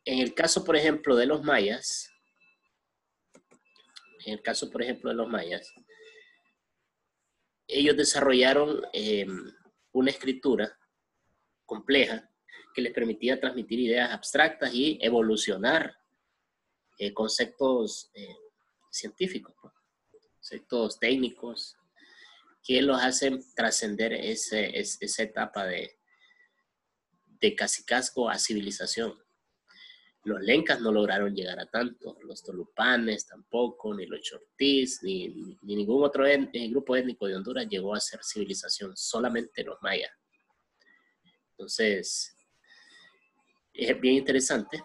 En el caso, por ejemplo, de los mayas, ellos desarrollaron una escritura compleja que les permitía transmitir ideas abstractas y evolucionar conceptos científicos, ¿no? Conceptos técnicos que los hacen trascender esa etapa de cacicazgo a civilización. Los lencas no lograron llegar a tanto, los tolupanes tampoco, ni los chortís, ni ningún otro grupo étnico de Honduras llegó a ser civilización, solamente los mayas. Entonces, es bien interesante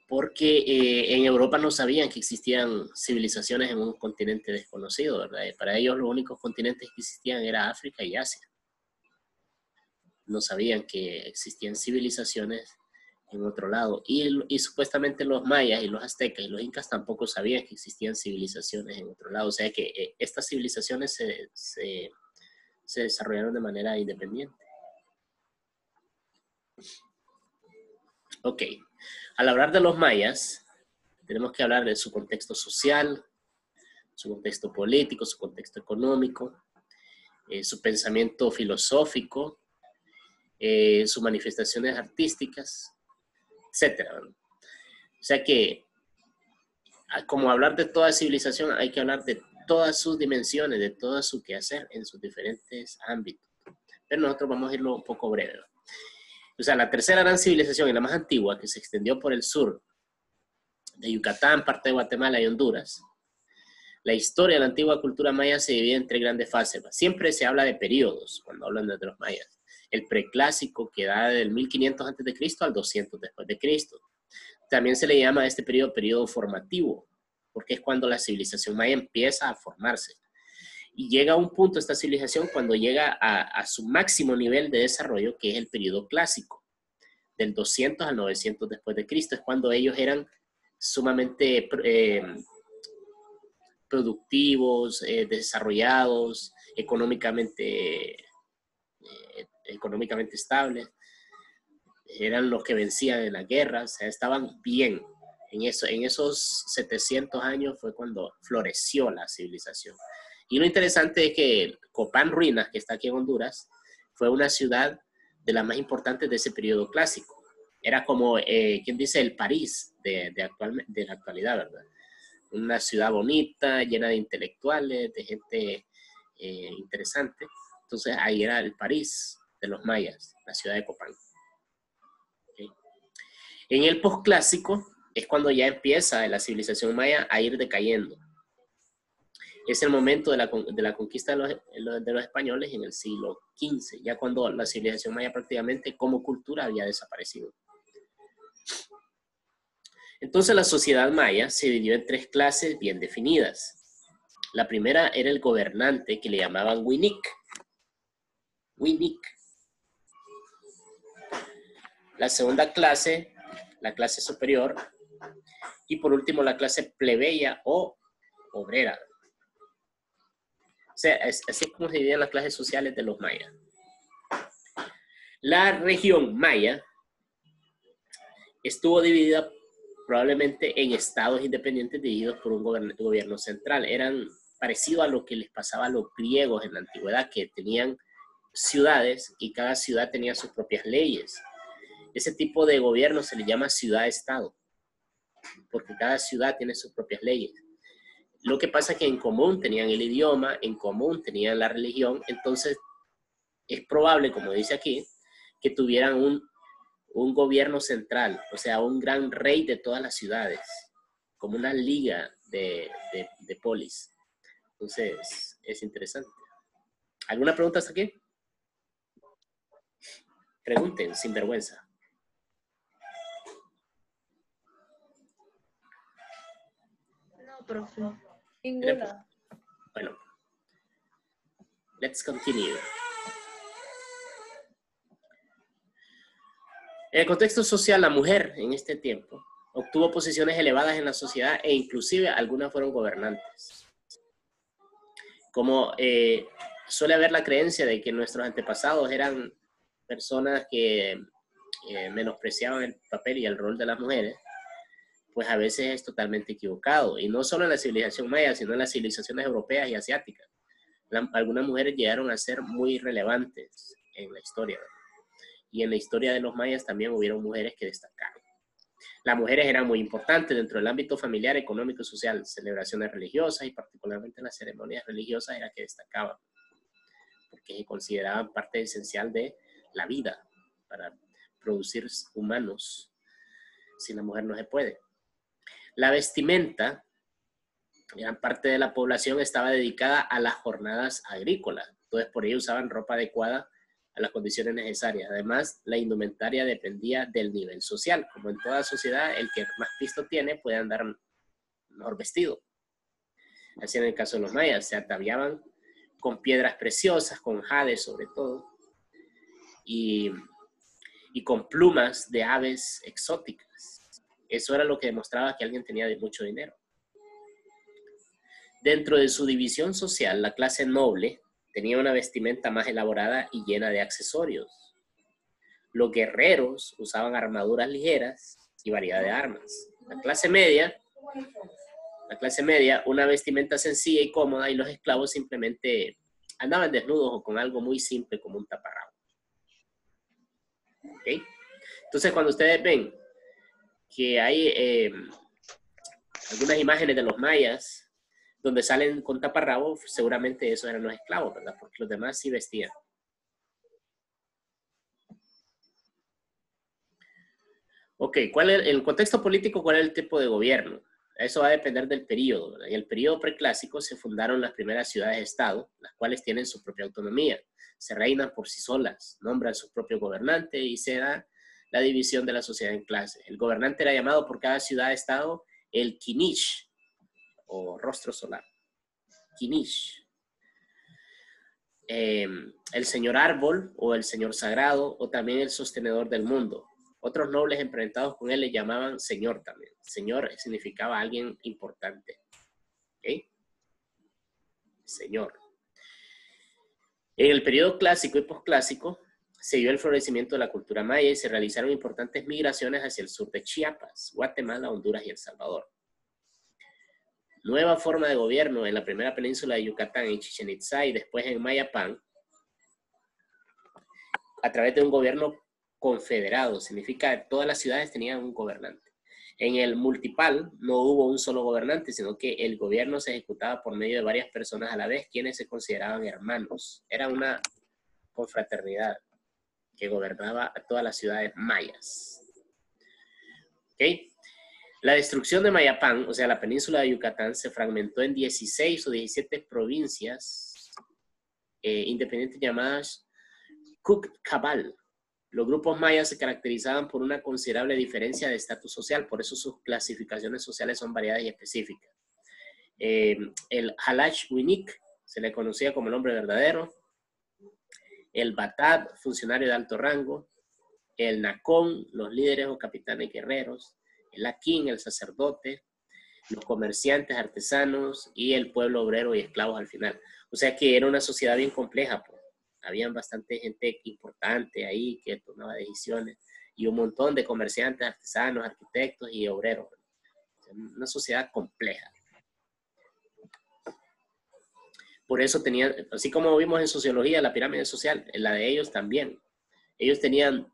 porque en Europa no sabían que existían civilizaciones en un continente desconocido, ¿verdad? Para ellos los únicos continentes que existían era África y Asia. No sabían que existían civilizaciones en otro lado. Y supuestamente los mayas y los aztecas y los incas tampoco sabían que existían civilizaciones en otro lado. O sea que estas civilizaciones se desarrollaron de manera independiente. Ok, al hablar de los mayas, tenemos que hablar de su contexto social, su contexto político, su contexto económico, su pensamiento filosófico, sus manifestaciones artísticas, etcétera. O sea que, como hablar de toda civilización, hay que hablar de todas sus dimensiones, de todo su quehacer en sus diferentes ámbitos. Pero nosotros vamos a irlo un poco breve. O sea, la tercera gran civilización y la más antigua, que se extendió por el sur de Yucatán, parte de Guatemala y Honduras. La historia de la antigua cultura maya se divide en tres grandes fases. Siempre se habla de periodos cuando hablan de los mayas. El preclásico, que da del 1500 a.C. al 200 después de Cristo. También se le llama a este periodo formativo, porque es cuando la civilización maya empieza a formarse. Y llega a un punto esta civilización cuando llega a su máximo nivel de desarrollo, que es el periodo clásico, del 200 al 900 después de Cristo. Es cuando ellos eran sumamente productivos, desarrollados, económicamente estables. Eran los que vencían en la guerra, o sea, estaban bien. En esos 700 años fue cuando floreció la civilización. Y lo interesante es que Copán Ruinas, que está aquí en Honduras, fue una ciudad de las más importantes de ese periodo clásico. Era como, ¿quién dice? El París de la actualidad, ¿verdad? Una ciudad bonita, llena de intelectuales, de gente interesante. Entonces ahí era el París de los mayas, la ciudad de Copán. ¿Okay? En el posclásico es cuando ya empieza la civilización maya a ir decayendo. Es el momento de la conquista de los españoles en el siglo XV, ya cuando la civilización maya prácticamente como cultura había desaparecido. Entonces la sociedad maya se dividió en tres clases bien definidas. La primera era el gobernante, que le llamaban Winic. La segunda clase, la clase superior. Y por último la clase plebeya o obrera. O sea, así es como se dividían las clases sociales de los mayas. La región maya estuvo dividida probablemente en estados independientes dirigidos por un gobierno central. Eran parecido a lo que les pasaba a los griegos en la antigüedad, que tenían ciudades y cada ciudad tenía sus propias leyes. Ese tipo de gobierno se le llama ciudad-estado, porque cada ciudad tiene sus propias leyes. Lo que pasa es que en común tenían el idioma, en común tenían la religión, entonces es probable, como dice aquí, que tuvieran un gobierno central, o sea, un gran rey de todas las ciudades, como una liga de polis. Entonces, es interesante. ¿Alguna pregunta hasta aquí? Pregunten, sin vergüenza. No, profe. Ninguna. Bueno, let's continue. En el contexto social, la mujer en este tiempo obtuvo posiciones elevadas en la sociedad e inclusive algunas fueron gobernantes. Como suele haber la creencia de que nuestros antepasados eran personas que menospreciaban el papel y el rol de las mujeres, pues a veces es totalmente equivocado. Y no solo en la civilización maya, sino en las civilizaciones europeas y asiáticas. Algunas mujeres llegaron a ser muy relevantes en la historia, ¿verdad? Y en la historia de los mayas también hubieron mujeres que destacaron. Las mujeres eran muy importantes dentro del ámbito familiar, económico y social. Celebraciones religiosas y particularmente las ceremonias religiosas eran que destacaban, porque se consideraban parte esencial de la vida para producir humanos. Sin la mujer no se puede. La vestimenta, gran parte de la población estaba dedicada a las jornadas agrícolas. Entonces, por ello usaban ropa adecuada a las condiciones necesarias. Además, la indumentaria dependía del nivel social. Como en toda sociedad, el que más pisto tiene puede andar mejor vestido. Así en el caso de los mayas, se ataviaban con piedras preciosas, con jade sobre todo, y con plumas de aves exóticas. Eso era lo que demostraba que alguien tenía mucho dinero. Dentro de su división social, la clase noble tenía una vestimenta más elaborada y llena de accesorios. Los guerreros usaban armaduras ligeras y variedad de armas. La clase media, una vestimenta sencilla y cómoda, y los esclavos simplemente andaban desnudos o con algo muy simple como un taparrabo. ¿Okay? Entonces, cuando ustedes ven que hay algunas imágenes de los mayas donde salen con taparrabo, seguramente esos eran los esclavos, ¿verdad? Porque los demás sí vestían. Ok, en el contexto político, ¿cuál es el tipo de gobierno? Eso va a depender del periodo, ¿verdad? En el periodo preclásico se fundaron las primeras ciudades-estado, las cuales tienen su propia autonomía. Se reinan por sí solas, nombran su propio gobernante y se da la división de la sociedad en clases. El gobernante era llamado por cada ciudad-estado el Kinish, o rostro solar. Kinish. El señor árbol, o el señor sagrado, o también el sostenedor del mundo. Otros nobles emparentados con él le llamaban señor también. Señor significaba alguien importante. ¿Okay? Señor. En el periodo clásico y posclásico se dio el florecimiento de la cultura maya y se realizaron importantes migraciones hacia el sur de Chiapas, Guatemala, Honduras y El Salvador. Nueva forma de gobierno en la primera península de Yucatán, en Chichén Itzá y después en Mayapán, a través de un gobierno confederado. Significa que todas las ciudades tenían un gobernante. En el Multipal no hubo un solo gobernante, sino que el gobierno se ejecutaba por medio de varias personas a la vez, quienes se consideraban hermanos. Era una confraternidad que gobernaba a todas las ciudades mayas. ¿Ok? La destrucción de Mayapán, o sea, la península de Yucatán, se fragmentó en 16 o 17 provincias independientes llamadas Cuc-Cabal. Los grupos mayas se caracterizaban por una considerable diferencia de estatus social, por eso sus clasificaciones sociales son variadas y específicas. El Halach-Winik se le conocía como el hombre verdadero, el Batad, funcionario de alto rango, el Nacón, los líderes o capitanes guerreros, el Aquín, el sacerdote, los comerciantes, artesanos y el pueblo obrero y esclavos al final. O sea que era una sociedad bien compleja, pues. Habían bastante gente importante ahí que tomaba decisiones y un montón de comerciantes, artesanos, arquitectos y obreros. Una sociedad compleja. Por eso tenían, así como vimos en sociología, la pirámide social, la de ellos también. Ellos tenían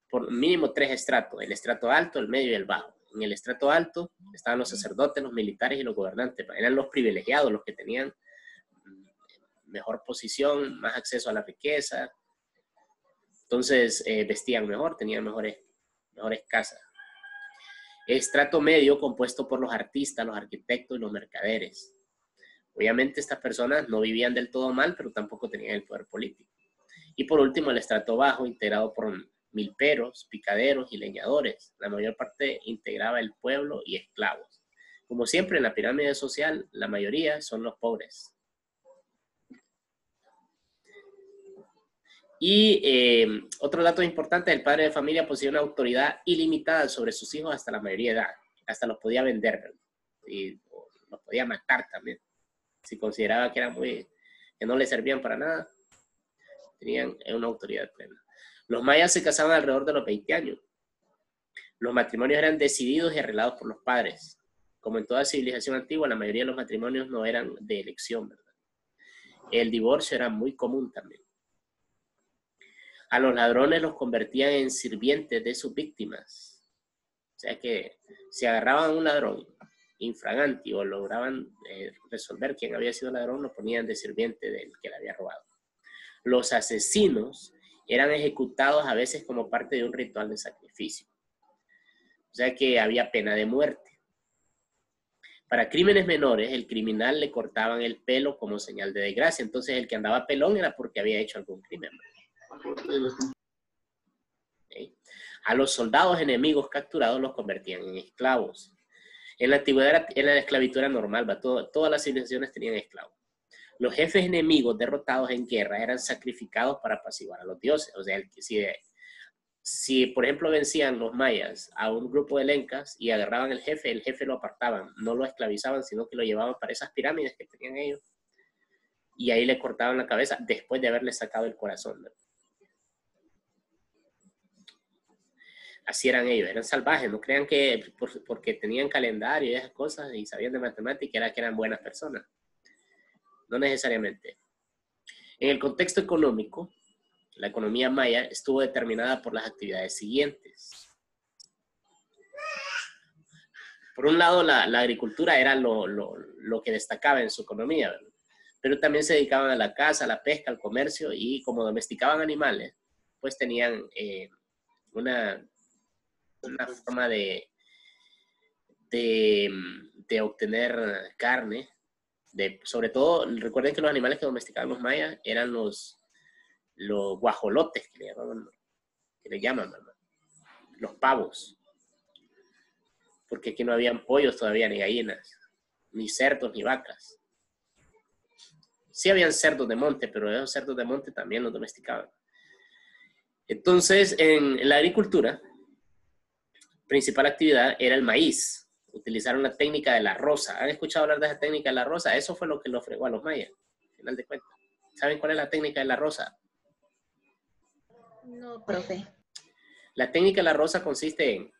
por mínimo 3 estratos, el estrato alto, el medio y el bajo. En el estrato alto estaban los sacerdotes, los militares y los gobernantes. Eran los privilegiados, los que tenían mejor posición, más acceso a la riqueza. Entonces vestían mejor, tenían mejores casas. Estrato medio compuesto por los artistas, los arquitectos y los mercaderes. Obviamente estas personas no vivían del todo mal, pero tampoco tenían el poder político. Y por último el estrato bajo, integrado por milperos, picaderos y leñadores. La mayor parte integraba el pueblo y esclavos. Como siempre en la pirámide social, la mayoría son los pobres. Y otro dato importante, el padre de familia poseía una autoridad ilimitada sobre sus hijos hasta la mayoría de edad. Hasta los podía vender y los podía matar también. Si consideraba que eran que no le servían para nada, tenían una autoridad plena. Los mayas se casaban alrededor de los 20 años. Los matrimonios eran decididos y arreglados por los padres. Como en toda civilización antigua, la mayoría de los matrimonios no eran de elección, ¿verdad? El divorcio era muy común también. A los ladrones los convertían en sirvientes de sus víctimas. O sea que si agarraban a un ladrón infraganti o lograban resolver quién había sido el ladrón, lo ponían de sirviente del que le había robado. Los asesinos eran ejecutados a veces como parte de un ritual de sacrificio. O sea que había pena de muerte. Para crímenes menores, el criminal le cortaban el pelo como señal de desgracia. Entonces el que andaba pelón era porque había hecho algún crimen. ¿Okay? A los soldados enemigos capturados los convertían en esclavos. En la antigüedad la esclavitud era normal, todas las civilizaciones tenían esclavos. Los jefes enemigos derrotados en guerra eran sacrificados para apaciguar a los dioses. O sea, si por ejemplo vencían los mayas a un grupo de lencas y agarraban el jefe lo apartaban, no lo esclavizaban, sino que lo llevaban para esas pirámides que tenían ellos y ahí le cortaban la cabeza después de haberle sacado el corazón, ¿no? Así eran ellos, eran salvajes. No crean que porque tenían calendario y esas cosas y sabían de matemática era que eran buenas personas. No necesariamente. En el contexto económico, la economía maya estuvo determinada por las actividades siguientes. Por un lado, la agricultura era lo que destacaba en su economía, ¿verdad? Pero también se dedicaban a la caza, a la pesca, al comercio y como domesticaban animales, pues tenían una forma de obtener carne. Sobre todo, recuerden que los animales que domesticaban los mayas eran los guajolotes, que le llaman, ¿verdad? Los pavos. Porque aquí no habían pollos todavía, ni gallinas, ni cerdos, ni vacas. Sí habían cerdos de monte, pero esos cerdos de monte también los domesticaban. Entonces, en la agricultura, principal actividad era el maíz. Utilizaron la técnica de la rosa. ¿Han escuchado hablar de esa técnica de la rosa? Eso fue lo que lo fregó a los mayas, al final de cuentas. ¿Saben cuál es la técnica de la rosa? No, profe. La técnica de la rosa consiste en,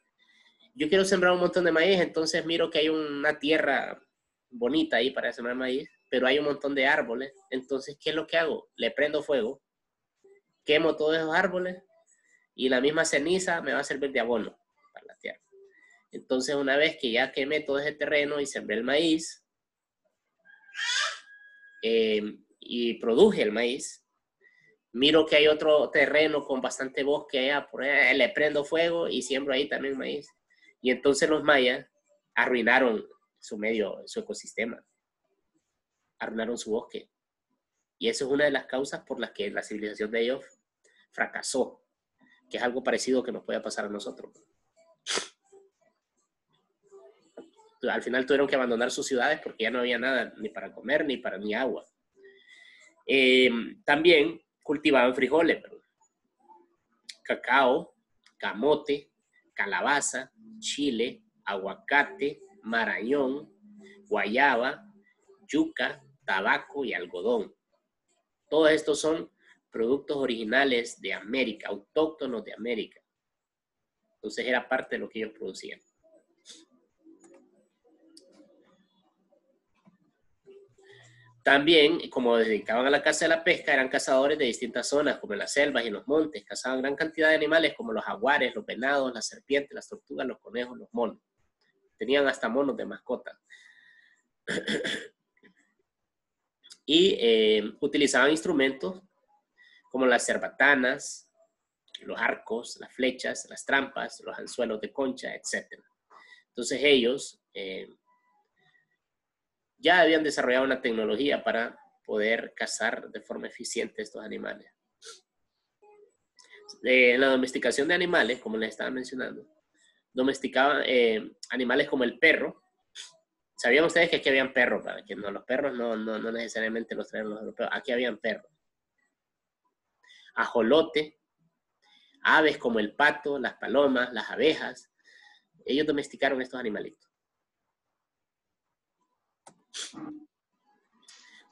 yo quiero sembrar un montón de maíz, entonces miro que hay una tierra bonita ahí para sembrar maíz, pero hay un montón de árboles. Entonces, ¿qué es lo que hago? Le prendo fuego, quemo todos esos árboles y la misma ceniza me va a servir de abono para la tierra. Entonces, una vez que ya quemé todo ese terreno y sembré el maíz y produje el maíz, miro que hay otro terreno con bastante bosque allá, por ahí, le prendo fuego y siembro ahí también maíz. Y entonces los mayas arruinaron su ecosistema, arruinaron su bosque. Y eso es una de las causas por las que la civilización de ellos fracasó, que es algo parecido que nos puede pasar a nosotros. Al final tuvieron que abandonar sus ciudades porque ya no había nada ni para comer ni agua. También cultivaban frijoles, cacao, camote, calabaza, chile, aguacate, marañón, guayaba, yuca, tabaco y algodón. Todos estos son productos originales de América, autóctonos de América. Entonces era parte de lo que ellos producían. También, como dedicaban a la caza y la pesca, eran cazadores de distintas zonas, como en las selvas y en los montes. Cazaban gran cantidad de animales, como los jaguares, los venados, las serpientes, las tortugas, los conejos, los monos. Tenían hasta monos de mascota. Y utilizaban instrumentos como las cerbatanas, los arcos, las flechas, las trampas, los anzuelos de concha, etc. Entonces ellos ya habían desarrollado una tecnología para poder cazar de forma eficiente estos animales. En la domesticación de animales, como les estaba mencionando, domesticaban animales como el perro. ¿Sabían ustedes que aquí habían perros? Para que no, los perros no necesariamente los traen los europeos. Aquí habían perros. Ajolote, aves como el pato, las palomas, las abejas. Ellos domesticaron estos animalitos.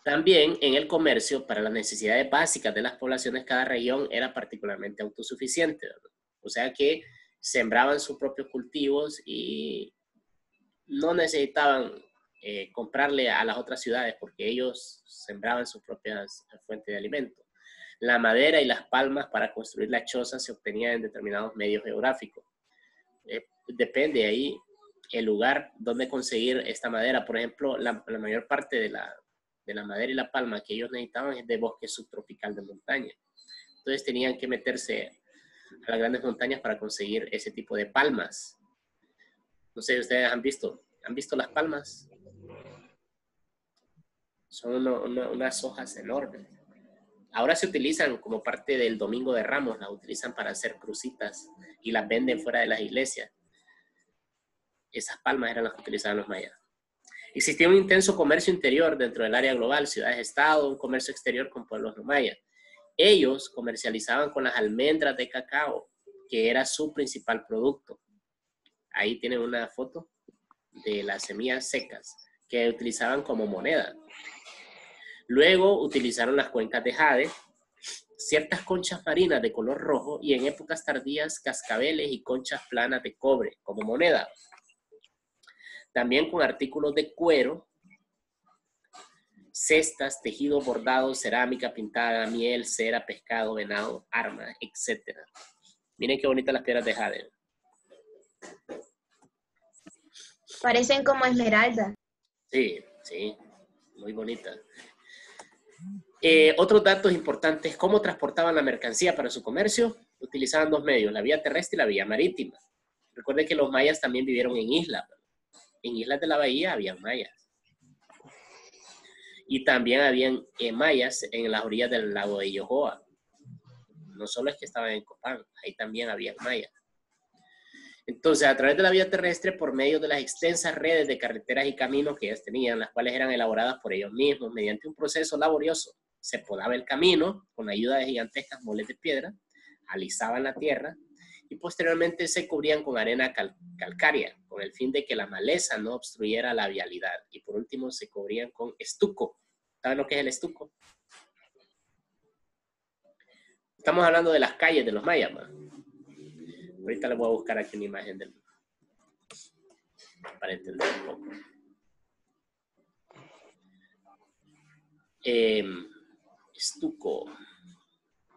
También en el comercio, para las necesidades básicas de las poblaciones, cada región era particularmente autosuficiente, ¿verdad? O sea que sembraban sus propios cultivos y no necesitaban comprarle a las otras ciudades porque ellos sembraban sus propias fuentes de alimento. La madera y las palmas para construir las chozas se obtenían en determinados medios geográficos. Depende ahí el lugar donde conseguir esta madera. Por ejemplo, la mayor parte de la madera y la palma que ellos necesitaban es de bosque subtropical de montaña. Entonces tenían que meterse a las grandes montañas para conseguir ese tipo de palmas. No sé si ustedes han visto las palmas. Son unas hojas enormes. Ahora se utilizan como parte del Domingo de Ramos, las utilizan para hacer crucitas y las venden fuera de las iglesias. Esas palmas eran las que utilizaban los mayas. Existía un intenso comercio interior dentro del área global, ciudades-estado, un comercio exterior con pueblos no mayas. Ellos comercializaban con las almendras de cacao, que era su principal producto. Ahí tienen una foto de las semillas secas que utilizaban como moneda. Luego utilizaron las cuencas de jade, ciertas conchas marinas de color rojo y en épocas tardías cascabeles y conchas planas de cobre como moneda. También con artículos de cuero, cestas, tejido bordado, cerámica pintada, miel, cera, pescado, venado, armas, etc. Miren qué bonitas las piedras de jade. Parecen como esmeralda. Sí, sí, muy bonita. Otros datos importantes, ¿cómo transportaban la mercancía para su comercio? Utilizaban dos medios, la vía terrestre y la vía marítima. Recuerden que los mayas también vivieron en islas. En islas de la bahía había mayas. Y también habían mayas en las orillas del lago de Yohoa. No solo es que estaban en Copán, ahí también había mayas. Entonces, a través de la vía terrestre, por medio de las extensas redes de carreteras y caminos que ellas tenían, las cuales eran elaboradas por ellos mismos, mediante un proceso laborioso, se podaba el camino con ayuda de gigantescas moles de piedra, alisaban la tierra y posteriormente se cubrían con arena calcárea, con el fin de que la maleza no obstruyera la vialidad. Y por último, se cubrían con estuco. ¿Saben lo que es el estuco? Estamos hablando de las calles de los mayas, man. Ahorita les voy a buscar aquí una imagen para entender un poco. Estuco.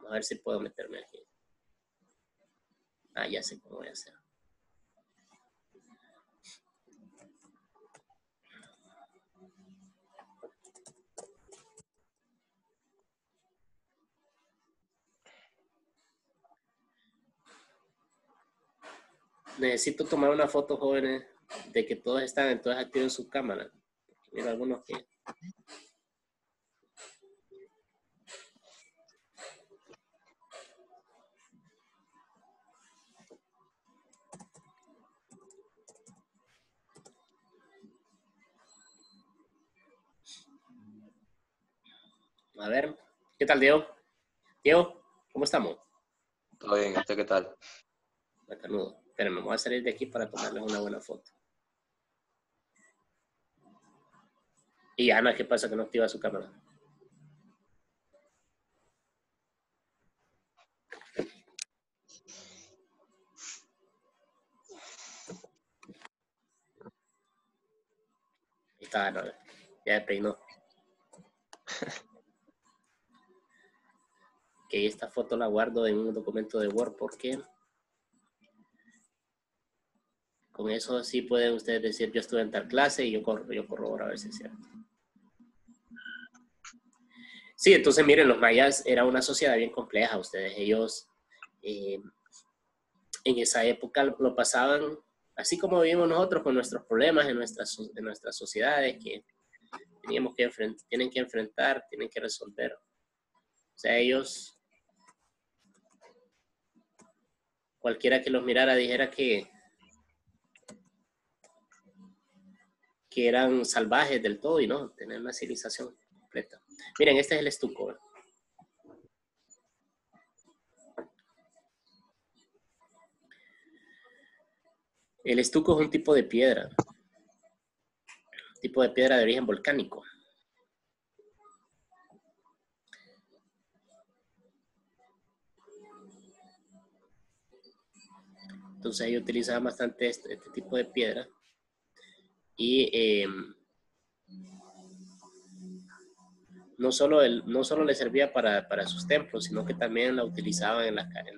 A ver si puedo meterme aquí. Ah, ya sé cómo voy a hacer. Necesito tomar una foto, jóvenes, de que todos están entonces activos en su cámara. Mira, algunos que... A ver, ¿qué tal, Diego? Diego, ¿cómo estamos? Todo bien, ¿usted qué tal? Bacanudo. Pero me voy a salir de aquí para tomarles una buena foto. Y Ana, ¿qué pasa que no activa su cámara? Ahí está Ana, ya me peinó. Que esta foto la guardo en un documento de Word porque con eso sí pueden ustedes decir yo estuve en tal clase y yo corroboro a ver si es cierto. Sí, entonces miren, los mayas era una sociedad bien compleja. Ustedes, ellos en esa época lo pasaban así como vivimos nosotros con nuestros problemas en nuestras sociedades que tienen que enfrentar, tienen que resolver. O sea, ellos, cualquiera que los mirara dijera que eran salvajes del todo y no, tener una civilización completa. Miren, este es el estuco, ¿verdad? El estuco es un tipo de piedra de origen volcánico. Entonces ellos utilizaban bastante este tipo de piedra. Y no solo le servía para sus templos, sino que también la utilizaban en la calle,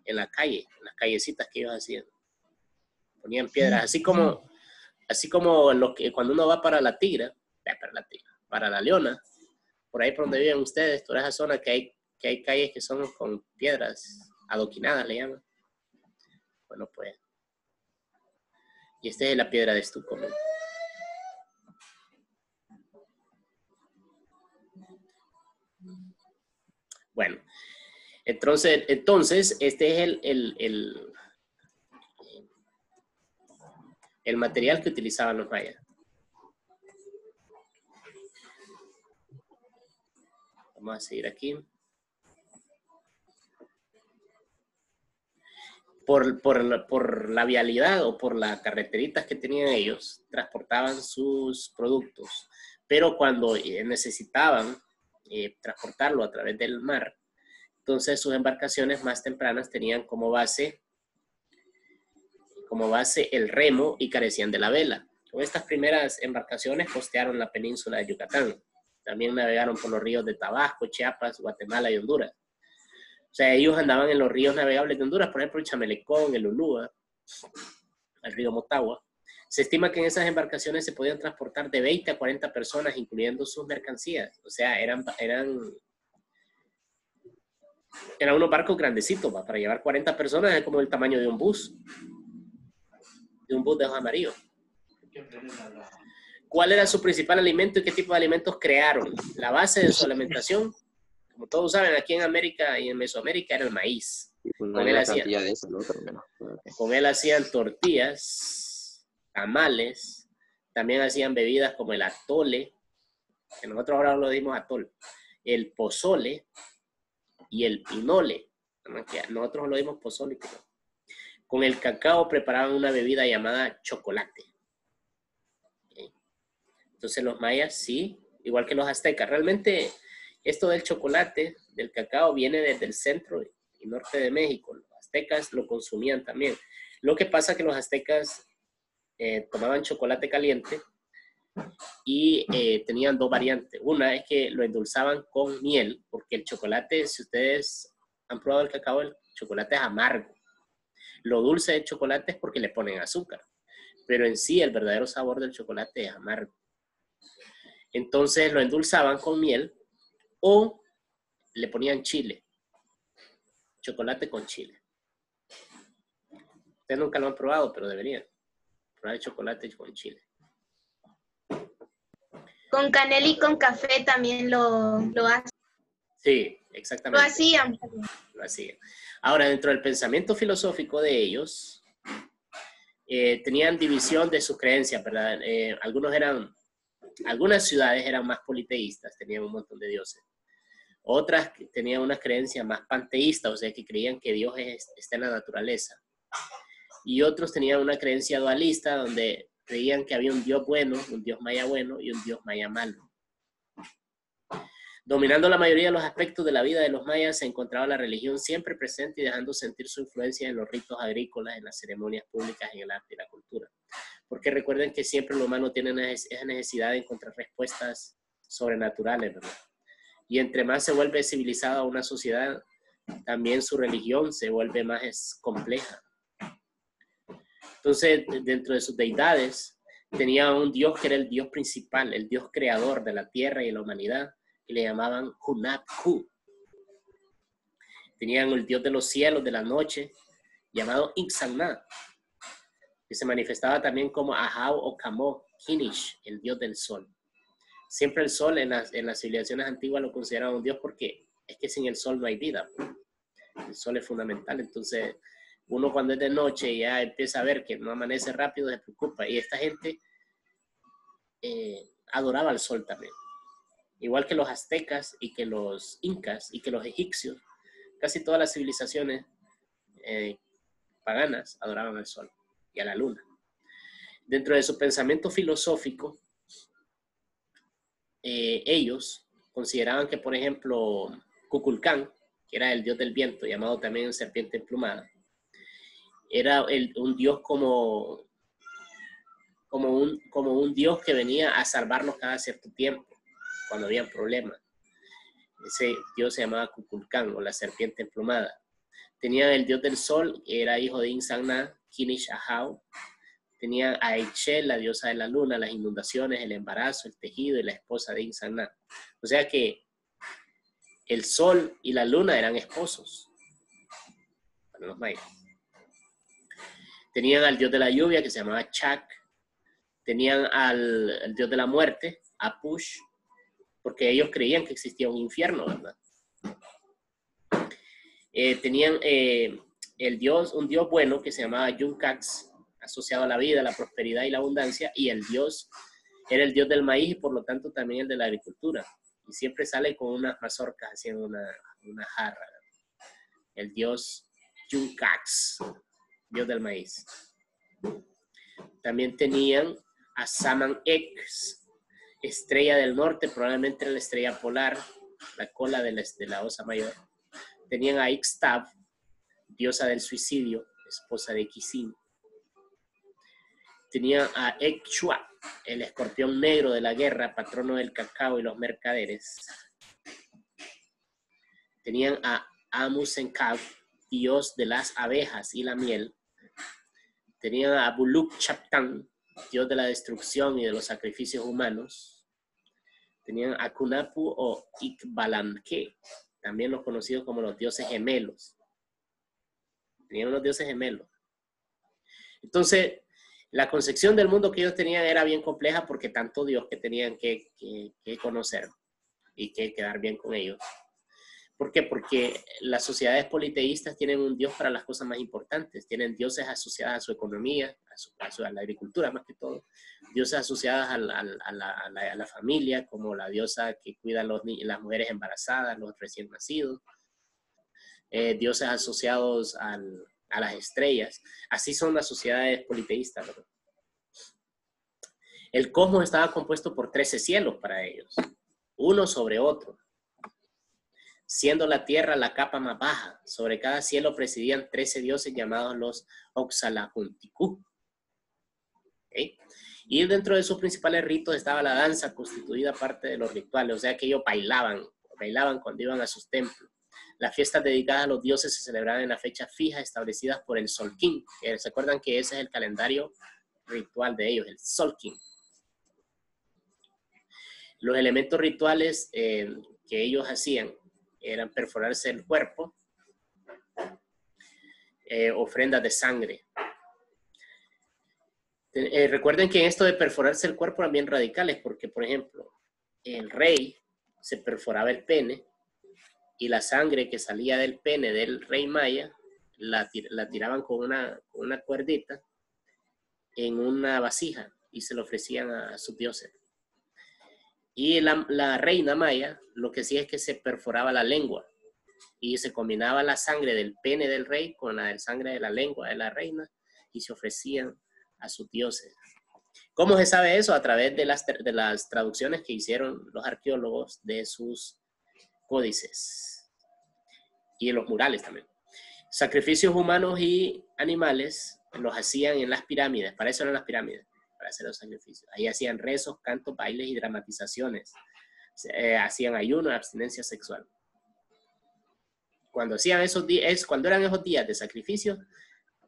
en las callecitas que ellos hacían. Ponían piedras, así como cuando uno va para la Tigra, para la Leona, por ahí por donde viven ustedes, toda esa zona que hay calles que son con piedras adoquinadas, le llaman. Bueno, pues, y esta es la piedra de estuco, ¿no? Bueno, entonces este es el material que utilizaban los mayas. Vamos a seguir aquí. Por la vialidad o por las carreteritas que tenían ellos, transportaban sus productos. Pero cuando necesitaban transportarlo a través del mar, entonces sus embarcaciones más tempranas tenían como base el remo y carecían de la vela. Con estas primeras embarcaciones costearon la península de Yucatán. También navegaron por los ríos de Tabasco, Chiapas, Guatemala y Honduras. O sea, ellos andaban en los ríos navegables de Honduras, por ejemplo, el Chamelecón, el Ulúa, el río Motagua. Se estima que en esas embarcaciones se podían transportar de 20 a 40 personas, incluyendo sus mercancías. O sea, eran unos barcos grandecitos, ¿va? Para llevar 40 personas es como el tamaño de un bus de ojos amarillos. ¿Cuál era su principal alimento y qué tipo de alimentos crearon? La base de su alimentación, como todos saben, aquí en América y en Mesoamérica era el maíz. Con él hacían tortillas, tamales, también hacían bebidas como el atole, que nosotros ahora lo dimos atol, el pozole y el pinole. Nosotros lo dimos pozole y pinole. Con el cacao preparaban una bebida llamada chocolate. ¿Okay? Entonces los mayas sí, igual que los aztecas. Realmente esto del chocolate, del cacao, viene desde el centro y norte de México. Los aztecas lo consumían también. Lo que pasa es que los aztecas tomaban chocolate caliente y tenían dos variantes. Una es que lo endulzaban con miel, porque el chocolate, si ustedes han probado el cacao, el chocolate es amargo. Lo dulce del chocolate es porque le ponen azúcar, pero en sí el verdadero sabor del chocolate es amargo. Entonces lo endulzaban con miel o le ponían chile. Chocolate con chile. Ustedes nunca lo han probado, pero deberían probar el chocolate con chile. Con canela y con café también lo hacen. Sí, exactamente. Lo hacían. Ahora, dentro del pensamiento filosófico de ellos, tenían división de sus creencias, ¿verdad? Algunas ciudades eran más politeístas, tenían un montón de dioses. Otras tenían una creencia más panteísta, o sea, que creían que Dios está en la naturaleza. Y otros tenían una creencia dualista, donde creían que había un Dios bueno, un Dios maya bueno y un Dios maya malo. Dominando la mayoría de los aspectos de la vida de los mayas se encontraba la religión siempre presente y dejando sentir su influencia en los ritos agrícolas, en las ceremonias públicas, en el arte y la cultura. Porque recuerden que siempre el humano tiene esa necesidad de encontrar respuestas sobrenaturales, ¿verdad? Y entre más se vuelve civilizada una sociedad, también su religión se vuelve más compleja. Entonces, dentro de sus deidades, tenía un dios que era el dios principal, el dios creador de la tierra y de la humanidad, que le llamaban Hunab-Ku. Tenían el dios de los cielos, de la noche, llamado Ixalna, que se manifestaba también como Ahau o Kamo Kinish, el dios del sol. Siempre el sol en las civilizaciones antiguas lo consideraban un dios porque es que sin el sol no hay vida. El sol es fundamental, entonces uno cuando es de noche ya empieza a ver que no amanece rápido, se preocupa. Y esta gente adoraba al sol también. Igual que los aztecas y que los incas y que los egipcios, casi todas las civilizaciones paganas adoraban al sol y a la luna. Dentro de su pensamiento filosófico, ellos consideraban que, por ejemplo, Kukulcán, que era el dios del viento, llamado también serpiente emplumada, Era un dios como un dios que venía a salvarnos cada cierto tiempo, cuando había problemas. Ese dios se llamaba Kukulcán, o la serpiente emplumada. Tenían el dios del sol, que era hijo de Insanna, Kinish Ahau. Tenían a Eichel, la diosa de la luna, las inundaciones, el embarazo, el tejido y la esposa de Insanna. O sea que el sol y la luna eran esposos para los mayas. Tenían al dios de la lluvia, que se llamaba Chak. Tenían al dios de la muerte, Apush, porque ellos creían que existía un infierno, ¿verdad? Tenían un dios bueno que se llamaba Yuncax, asociado a la vida, la prosperidad y la abundancia, y el dios era el dios del maíz y por lo tanto también el de la agricultura. Y siempre sale con unas mazorcas haciendo una jarra. El dios Yuncax, dios del maíz. También tenían a Saman X, estrella del norte, probablemente la estrella polar, la cola de la osa mayor. Tenían a Ixtab, diosa del suicidio, esposa de Kisin. Tenían a Ekchua, el escorpión negro de la guerra, patrono del cacao y los mercaderes. Tenían a Amusenkab, dios de las abejas y la miel. Tenían a Buluk Chaptán, dios de la destrucción y de los sacrificios humanos. Tenían a Kunapu o Ikbalanque, también los conocidos como los dioses gemelos. Tenían unos dioses gemelos. Entonces, la concepción del mundo que ellos tenían era bien compleja porque tanto Dios que tenían que conocer y que quedar bien con ellos. ¿Por qué? Porque las sociedades politeístas tienen un Dios para las cosas más importantes. Tienen dioses asociados a su economía, a la agricultura más que todo. Dioses asociados a la familia, como la diosa que cuida a las mujeres embarazadas, los recién nacidos. Dioses asociados a las estrellas. Así son las sociedades politeístas, ¿verdad? El cosmos estaba compuesto por 13 cielos para ellos, uno sobre otro, siendo la tierra la capa más baja. Sobre cada cielo presidían 13 dioses llamados los Oxalajunticú. ¿Okay? Y dentro de sus principales ritos estaba la danza, constituida parte de los rituales, o sea que ellos bailaban cuando iban a sus templos. Las fiestas dedicadas a los dioses se celebraban en las fechas fijas establecidas por el Solkin. ¿Se acuerdan que ese es el calendario ritual de ellos, el Solkin? Los elementos rituales que ellos hacían eran perforarse el cuerpo, ofrendas de sangre. Recuerden que en esto de perforarse el cuerpo eran bien radicales, porque, por ejemplo, el rey se perforaba el pene y la sangre que salía del pene del rey maya la tiraban con una cuerdita en una vasija y se lo ofrecían a sus dioses. Y la reina maya lo que hacía es que se perforaba la lengua y se combinaba la sangre del pene del rey con la sangre de la lengua de la reina y se ofrecían a sus dioses. ¿Cómo se sabe eso? A través de las traducciones que hicieron los arqueólogos de sus códices y de los murales también. Sacrificios humanos y animales los hacían en las pirámides, para eso eran las pirámides, para hacer los sacrificios. Ahí hacían rezos, cantos, bailes y dramatizaciones. Hacían ayuno, abstinencia sexual. Cuando eran esos días de sacrificio,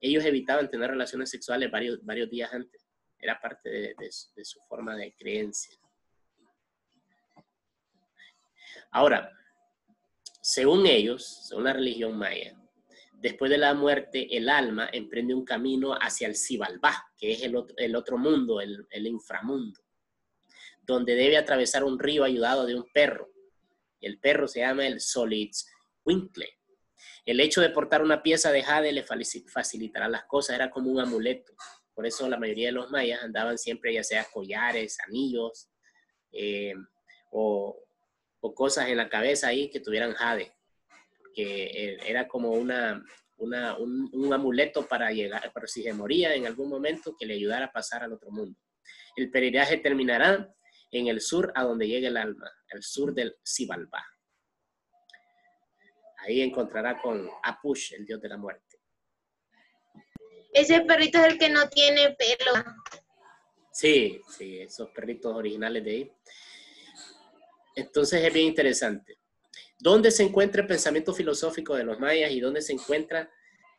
ellos evitaban tener relaciones sexuales varios días antes. Era parte de su forma de creencia. Ahora, según ellos, según la religión maya, después de la muerte, el alma emprende un camino hacia el Xibalbá, que es el otro mundo, el inframundo, donde debe atravesar un río ayudado de un perro. El perro se llama el Solitzwinkle. El hecho de portar una pieza de jade le facilitará las cosas, era como un amuleto. Por eso la mayoría de los mayas andaban siempre ya sea collares, anillos o cosas en la cabeza ahí que tuvieran jade. Que era como un amuleto para llegar, pero si se moría en algún momento, que le ayudara a pasar al otro mundo. El peregrinaje terminará en el sur, a donde llegue el alma, el sur del Xibalbá. Ahí encontrará con Apush, el dios de la muerte. Ese perrito es el que no tiene pelo. Sí, sí, esos perritos originales de ahí. Entonces es bien interesante. ¿Dónde se encuentra el pensamiento filosófico de los mayas y dónde se encuentra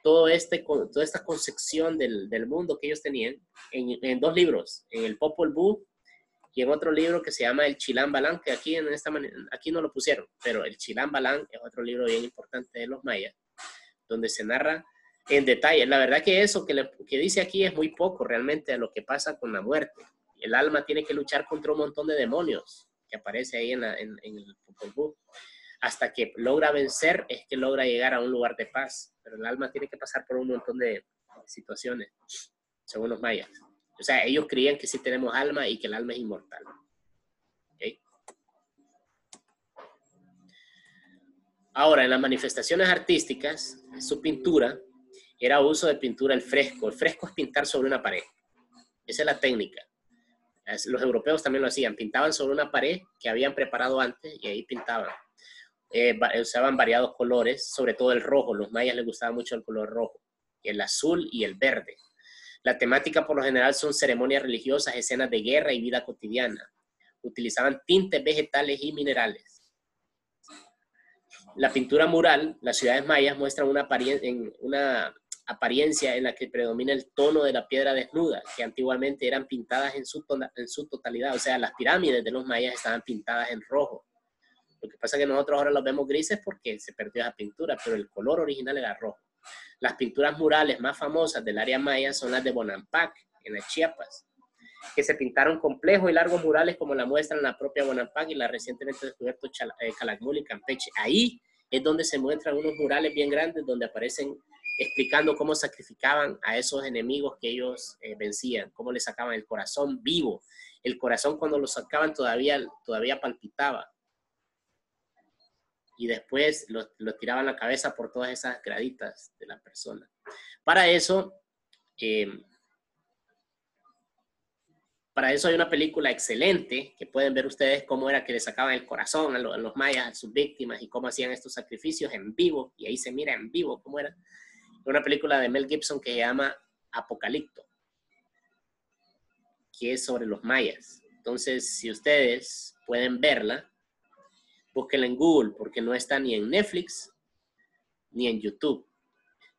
toda esta concepción del mundo que ellos tenían? En dos libros, en el Popol Vuh y en otro libro que se llama el Chilam Balam, que aquí no lo pusieron, pero el Chilam Balam es otro libro bien importante de los mayas, donde se narra en detalle. La verdad que eso que dice aquí es muy poco realmente a lo que pasa con la muerte. El alma tiene que luchar contra un montón de demonios que aparece ahí en el Popol Vuh. Hasta que logra vencer es que logra llegar a un lugar de paz. Pero el alma tiene que pasar por un montón de situaciones, según los mayas. O sea, ellos creían que sí tenemos alma y que el alma es inmortal. ¿Okay? Ahora, en las manifestaciones artísticas, su pintura era uso de pintura al fresco. El fresco es pintar sobre una pared. Esa es la técnica. Los europeos también lo hacían. Pintaban sobre una pared que habían preparado antes y ahí pintaban. Usaban variados colores, sobre todo el rojo. Los mayas les gustaba mucho el color rojo, el azul y el verde. La temática por lo general son ceremonias religiosas, escenas de guerra y vida cotidiana. Utilizaban tintes vegetales y minerales. La pintura mural, las ciudades mayas muestran una apariencia en la que predomina el tono de la piedra desnuda, que antiguamente eran pintadas en su totalidad. O sea, las pirámides de los mayas estaban pintadas en rojo. Lo que pasa es que nosotros ahora los vemos grises porque se perdió esa pintura, pero el color original era rojo. Las pinturas murales más famosas del área maya son las de Bonampak, en las Chiapas, que se pintaron complejos y largos murales como la muestran la propia Bonampak y la recientemente descubierto Calakmul y Campeche. Ahí es donde se muestran unos murales bien grandes donde aparecen explicando cómo sacrificaban a esos enemigos que ellos vencían, cómo les sacaban el corazón vivo. El corazón cuando lo sacaban todavía palpitaba. Y después lo tiraban la cabeza por todas esas graditas de la persona. Para eso hay una película excelente que pueden ver ustedes cómo era que le sacaban el corazón a los mayas, a sus víctimas y cómo hacían estos sacrificios en vivo. Y ahí se mira en vivo cómo era. Una película de Mel Gibson que se llama Apocalipto, que es sobre los mayas. Entonces, si ustedes pueden verla, búsquenla en Google, porque no está ni en Netflix ni en YouTube.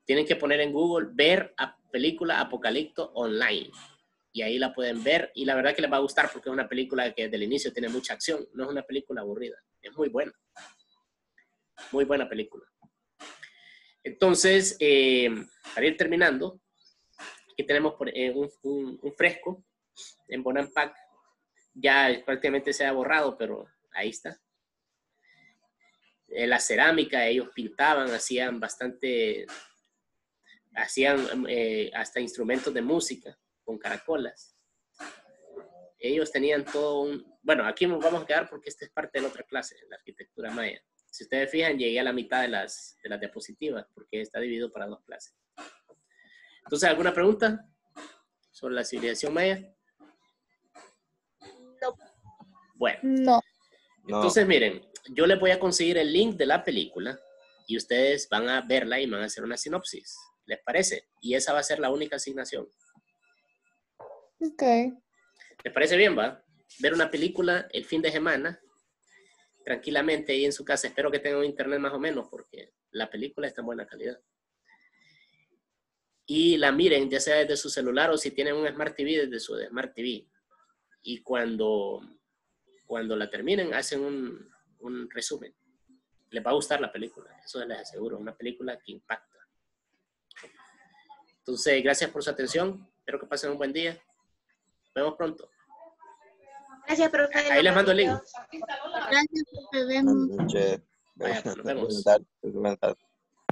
Tienen que poner en Google, ver película Apocalipto online. Y ahí la pueden ver. Y la verdad que les va a gustar porque es una película que desde el inicio tiene mucha acción. No es una película aburrida. Es muy buena. Muy buena película. Entonces, para ir terminando, aquí tenemos un fresco en Bonampak. Ya prácticamente se ha borrado, pero ahí está. La cerámica, ellos pintaban, hacían hasta instrumentos de música con caracolas. Ellos tenían todo bueno, aquí nos vamos a quedar porque esta es parte de la otra clase, la arquitectura maya. Si ustedes fijan, llegué a la mitad de las diapositivas porque está dividido para dos clases. Entonces, ¿alguna pregunta sobre la civilización maya? No. Bueno. No. Entonces, miren, yo les voy a conseguir el link de la película y ustedes van a verla y van a hacer una sinopsis. ¿Les parece? Y esa va a ser la única asignación. Ok. ¿Les parece bien, va? Ver una película el fin de semana, tranquilamente ahí en su casa. Espero que tengan un internet más o menos porque la película está en buena calidad. Y la miren, ya sea desde su celular o si tienen un Smart TV, desde su Smart TV. Y cuando la terminen, hacen un resumen. Les va a gustar la película, eso les aseguro. Una película que impacta. Entonces, gracias por su atención. Espero que pasen un buen día. Nos vemos pronto. Gracias, profe. Ahí les mando el link. Gracias, profe. Vemos. Buenas noches. Vaya, pues, nos vemos. Buenas tardes.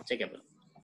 Chequenlo.